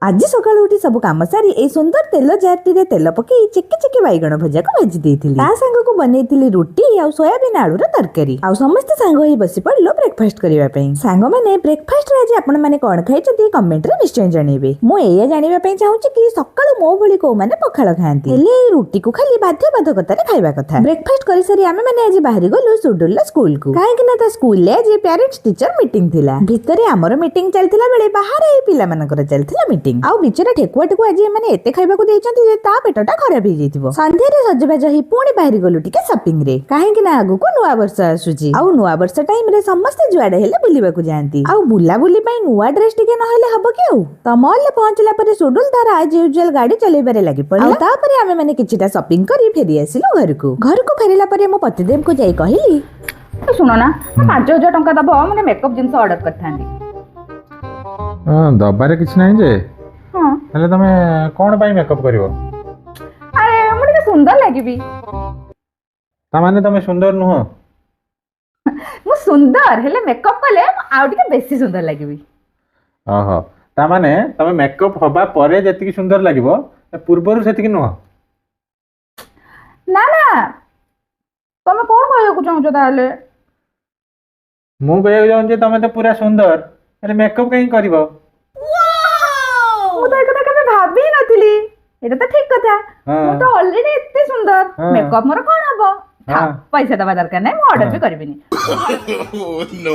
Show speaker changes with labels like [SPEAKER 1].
[SPEAKER 1] आज सकाळ उठी सब काम सारी ए सुंदर तेल जारटी रे तेल पकई चिक्की चिक्की बैगण भजा को भाजी देइथिली। ता संग को बनेइथिली रोटी आ सोयाबीन आलू रो तरकारी। आ समस्त सांग होई बसी पड़लो ब्रेकफास्ट करिवा पई। सांग माने ब्रेकफास्ट रे आज आपण माने कोन खाइछथि कमेंट रे निश्चय जणेबे। मो एया जानिबा पई चाहूची कि सकाळ मो भली को माने पखाळ खांती हेले रोटी को खाली बाध्यबाधकता रे खाइबा कथा। ब्रेकफास्ट करि सारी आमे माने आज बाहरी गलो सुडुल स्कूल को काहे कि ना ता स्कूल ले आज पेरेंट्स टीचर मीटिंग थिला। भितरे हमर मीटिंग चलथिला बेले बाहर ए पिला मानकर चलथिला मीटिंग। आउ बिचरा ठेकुआटू आज माने एते खाइबा को देइचंती जे ता पेटटा खराब हे जइथिबो। संध्या रे सजबाज ही पुणी बाहरी गलु टिके शॉपिंग रे काहे कि ना आगु को नुवा वर्ष आसुची। आउ नुवा वर्ष टाइम रे समस्त जुआडे हेले बुलिबा को जांती। आउ बुला बुली पई नुवा ड्रेस टिके न हेले हबो कि आउ त मॉल ले पहुंचला परे सुडुल तार आज यूजुअल गाड़ी चलेबारे लागि पड़ला। आउ ता परे आमे माने किछिटा शॉपिंग करी फेरी आसिलो घर को फेरिला परे मो पतिदेव को जाई कहिली
[SPEAKER 2] सुनो ना 5000 टंका दबो माने मेकअप जिंस ऑर्डर करथांदी।
[SPEAKER 3] हां दबारे किछ नाही जे
[SPEAKER 2] हां
[SPEAKER 3] हेले तमे कोन पाई मेकअप करिवो?
[SPEAKER 2] अरे मुझे सुंदर लागिबी।
[SPEAKER 3] ता माने तमे सुंदर नुह?
[SPEAKER 2] मु सुंदर हेले मेकअप कले आउ टिके बेसी सुंदर लागिबी।
[SPEAKER 3] ओहो ता माने तमे मेकअप होबा परे जति सुंदर लागिबो पूर्वरु सेति नुह?
[SPEAKER 2] ना ना तमे कोन कहय को चाहछो ताले?
[SPEAKER 3] मु कहय जाउं जे तमे त पूरा सुंदर हेले मेकअप कहीं करिवो?
[SPEAKER 2] मु तो एकता कबे भाबी नथिली। एटा तो ठीक कथा। मु तो ऑलरेडी इतने सुंदर मेकअप मोर कोन हबो? पैसा दबा दरकार नै मु ऑर्डर भी करबिनी।
[SPEAKER 4] नो